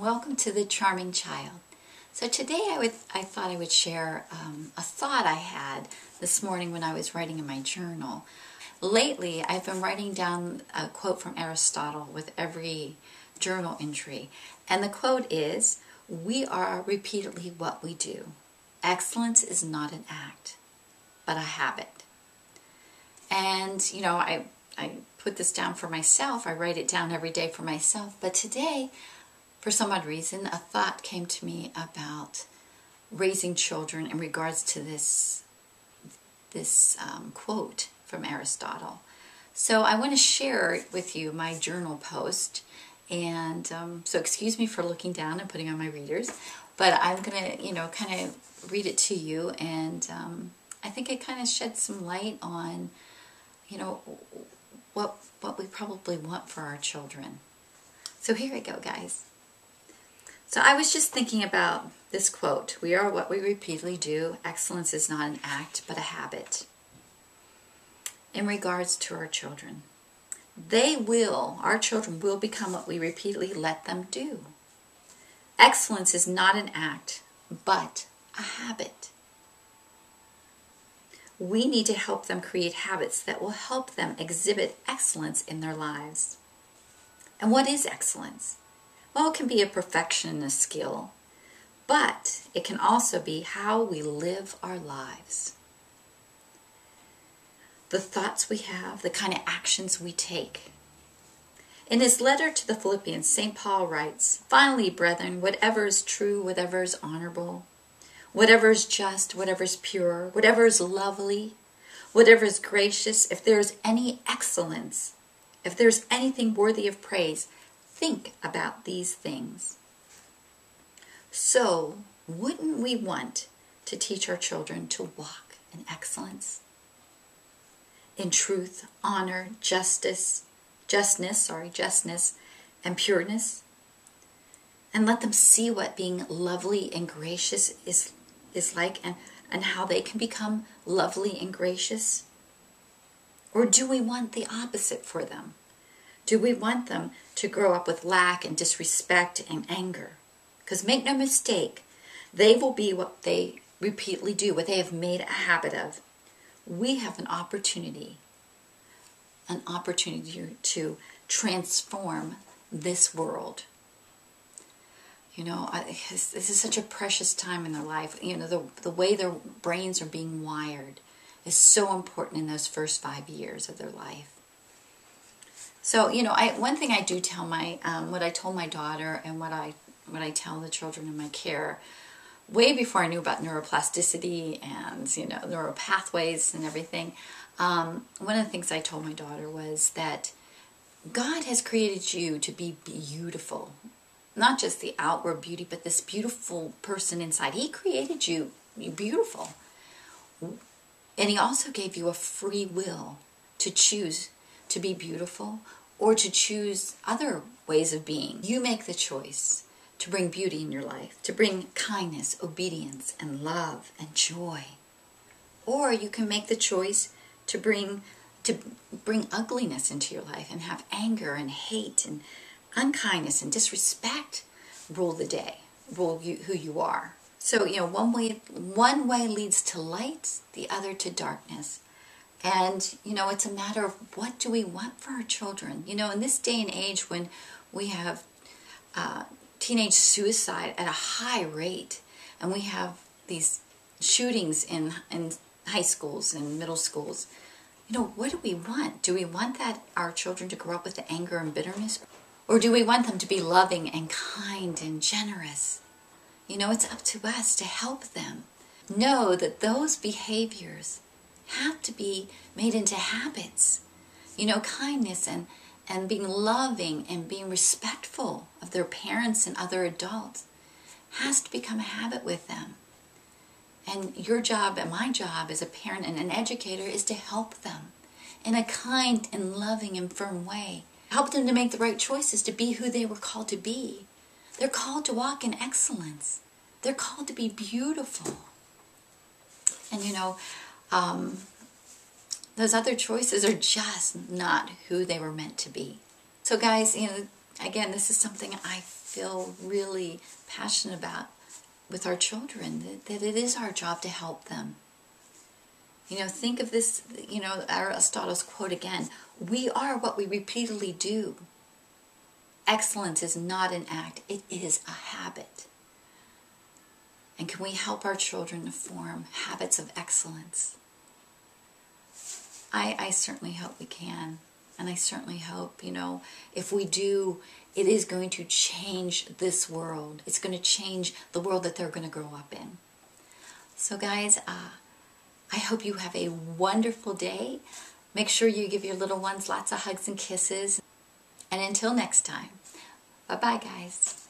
and welcome to The Charming Child. So today I thought I would share a thought I had this morning when I was writing in my journal. Lately, I've been writing down a quote from Aristotle with every journal entry. And the quote is, "We are repeatedly what we do. Excellence is not an act, but a habit." And, you know, I put this down for myself. I write it down every day for myself. But today, for some odd reason, a thought came to me about raising children in regards to this quote from Aristotle. So I want to share with you my journal post. And so excuse me for looking down and putting on my readers. But I'm going to, kind of read it to you. And I think it kind of sheds some light on, what we probably want for our children. So here we go, guys. So I was just thinking about this quote. We are what we repeatedly do. Excellence is not an act, but a habit. In regards to our children. Our children will become what we repeatedly let them do. Excellence is not an act, but a habit. We need to help them create habits that will help them exhibit excellence in their lives. And what is excellence? Well, it can be a perfection and a skill, but it can also be how we live our lives. The thoughts we have, the kind of actions we take. In his letter to the Philippians, St. Paul writes, "Finally, brethren, whatever is true, whatever is honorable, whatever is just, whatever is pure, whatever is lovely, whatever is gracious, if there is any excellence, if there is anything worthy of praise, think about these things." So, wouldn't we want to teach our children to walk in excellence? In truth, honor, justness, and pureness? And let them see what being lovely and gracious is like and how they can become lovely and gracious? Or do we want the opposite for them? Do we want them to grow up with lack and disrespect and anger? Because make no mistake, they will be what they repeatedly do, what they have made a habit of. We have an opportunity to transform this world. This is such a precious time in their life. The way their brains are being wired is so important in those first 5 years of their life. So, one thing I do tell what I told my daughter and what I tell the children in my care, way before I knew about neuroplasticity and, neural pathways and everything, one of the things I told my daughter was that God has created you to be beautiful. Not just the outward beauty, but this beautiful person inside. He created you beautiful. And he also gave you a free will to choose to be beautiful or to choose other ways of being. You make the choice to bring beauty in your life, to bring kindness, obedience, and love and joy. Or you can make the choice to bring ugliness into your life and have anger and hate and unkindness and disrespect rule the day, rule who you are. So, one way leads to light, the other to darkness. And, it's a matter of what do we want for our children. In this day and age when we have teenage suicide at a high rate, and we have these shootings in high schools and middle schools, what do we want? Do we want our children to grow up with the anger and bitterness? Or do we want them to be loving and kind and generous? It's up to us to help them know that those behaviors have to be made into habits. Kindness and being loving and being respectful of their parents and other adults has to become a habit with them. And your job and my job as a parent and an educator is to help them in a kind and loving and firm way. Help them to make the right choices to be who they were called to be. They're called to walk in excellence. They're called to be beautiful. And those other choices are just not who they were meant to be. So guys, again, this is something I feel really passionate about with our children, that it is our job to help them. Think of this, Aristotle's quote again, we are what we repeatedly do. Excellence is not an act, it is a habit. And can we help our children to form habits of excellence? I certainly hope we can. And I certainly hope, if we do, it is going to change this world. It's going to change the world that they're going to grow up in. So guys, I hope you have a wonderful day. Make sure you give your little ones lots of hugs and kisses. And until next time, bye-bye guys.